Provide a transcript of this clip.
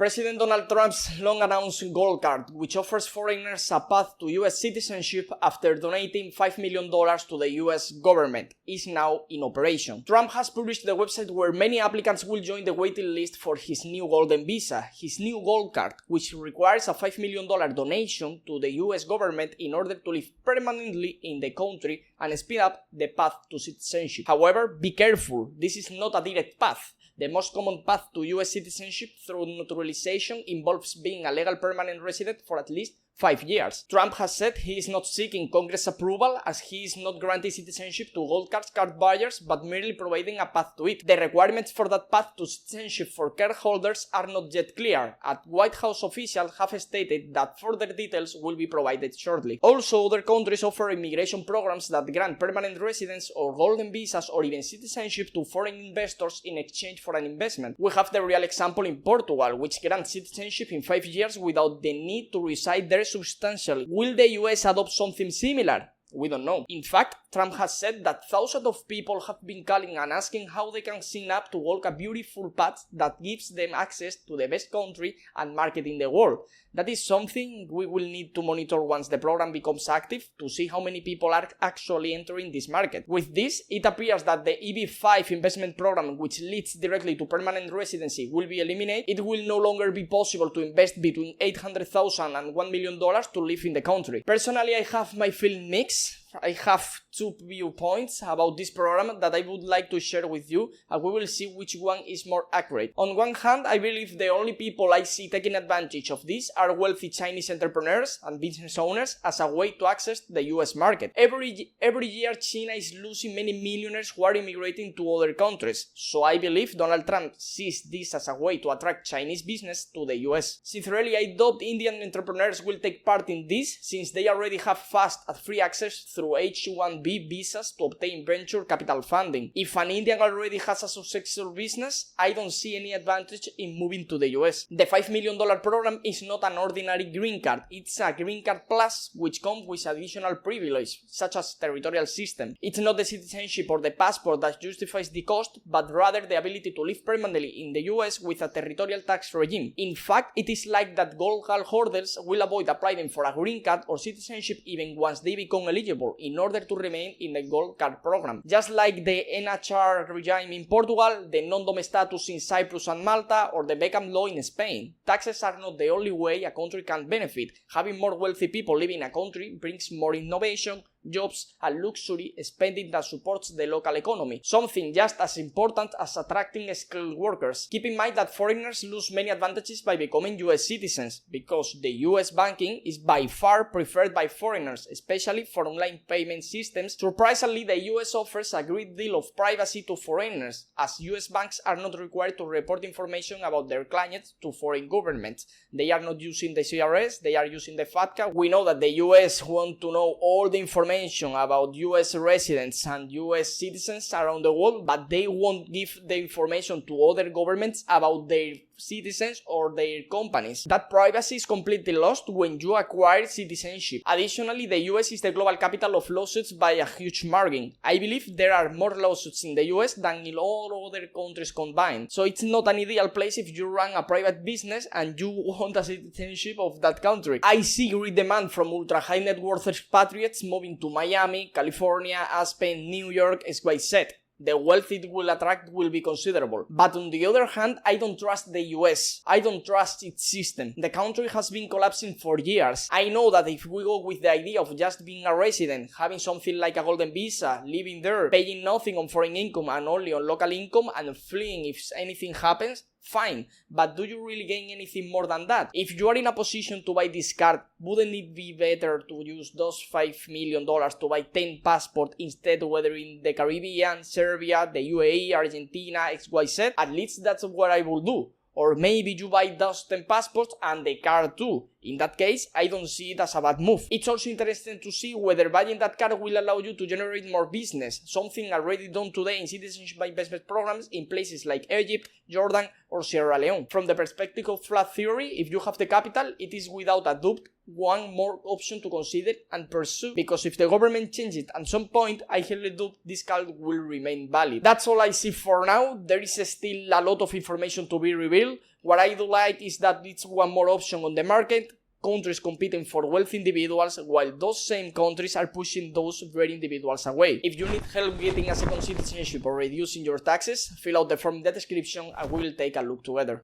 President Donald Trump's long-announced Gold Card, which offers foreigners a path to US citizenship after donating $5 million to the US government, is now in operation. Trump has published the website where many applicants will join the waiting list for his new Golden Visa, his new Gold Card, which requires a $5 million donation to the US government in order to live permanently in the country and speed up the path to citizenship. However, be careful, this is not a direct path. The most common path to US citizenship through naturalization involves being a legal permanent resident for at least 5 years. Trump has said he is not seeking Congress approval as he is not granting citizenship to Gold card buyers but merely providing a path to it. The requirements for that path to citizenship for card holders are not yet clear, and White House officials have stated that further details will be provided shortly. Also, other countries offer immigration programs that grant permanent residence or golden visas or even citizenship to foreign investors in exchange for an investment. We have the real example in Portugal, which grants citizenship in 5 years without the need to reside there substantially. Will the US adopt something similar? We don't know. In fact, Trump has said that thousands of people have been calling and asking how they can sign up to walk a beautiful path that gives them access to the best country and market in the world. That is something we will need to monitor once the program becomes active to see how many people are actually entering this market. With this, it appears that the EB-5 investment program, which leads directly to permanent residency, will be eliminated. It will no longer be possible to invest between $800,000 and $1 million to live in the country. Personally, I have my feeling mixed. I have 2 viewpoints about this program that I would like to share with you, and we will see which one is more accurate. On one hand, I believe the only people I see taking advantage of this are wealthy Chinese entrepreneurs and business owners as a way to access the US market. Every year, China is losing many millionaires who are immigrating to other countries, so I believe Donald Trump sees this as a way to attract Chinese business to the US. Sincerely, I doubt Indian entrepreneurs will take part in this, since they already have fast and free access through H-1B visas to obtain venture capital funding. If an Indian already has a successful business, I don't see any advantage in moving to the US. The $5 million program is not an ordinary green card, it's a green card plus which comes with additional privileges, such as territorial system. It's not the citizenship or the passport that justifies the cost, but rather the ability to live permanently in the US with a territorial tax regime. In fact, it is like that gold card holders will avoid applying for a green card or citizenship even once they become eligible, in order to remain in the Gold Card program. Just like the inaccurate regime in Portugal, the non-dom status in Cyprus and Malta, or the Beckham law in Spain. Taxes are not the only way a country can benefit. Having more wealthy people living in a country brings more innovation, jobs, and luxury spending that supports the local economy, something just as important as attracting skilled workers. Keep in mind that foreigners lose many advantages by becoming US citizens, because the US banking is by far preferred by foreigners, especially for online payment systems. Surprisingly, the US offers a great deal of privacy to foreigners, as US banks are not required to report information about their clients to foreign governments. They are not using the CRS, they are using the FATCA. We know that the US want to know all the information about US residents and US citizens around the world, but they won't give the information to other governments about their citizens or their companies. That privacy is completely lost when you acquire citizenship. Additionally, the US is the global capital of lawsuits by a huge margin. I believe there are more lawsuits in the US than in all other countries combined, so it's not an ideal place if you run a private business and you want a citizenship of that country. I see great demand from ultra high net worth expatriates moving to Miami, California, Aspen, New York, XYZ. The wealth it will attract will be considerable. But on the other hand, I don't trust the US. I don't trust its system. The country has been collapsing for years. I know that if we go with the idea of just being a resident, having something like a golden visa, living there, paying nothing on foreign income and only on local income, and fleeing if anything happens, fine, but do you really gain anything more than that? If you are in a position to buy this card, wouldn't it be better to use those $5 million to buy 10 passports instead, whether in the Caribbean, Serbia, the UAE, Argentina, XYZ? At least that's what I will do. Or maybe you buy those 10 passports and the card too. In that case, I don't see it as a bad move. It's also interesting to see whether buying that card will allow you to generate more business, something already done today in citizenship investment programs in places like Egypt, Jordan, or Sierra Leone. From the perspective of flat theory, if you have the capital, it is without a doubt one more option to consider and pursue, because if the government changes it at some point, I highly doubt this card will remain valid. That's all I see for now. There is still a lot of information to be revealed. What I do like is that it's one more option on the market, countries competing for wealthy individuals while those same countries are pushing those very individuals away. If you need help getting a second citizenship or reducing your taxes, fill out the form in the description and we will take a look together.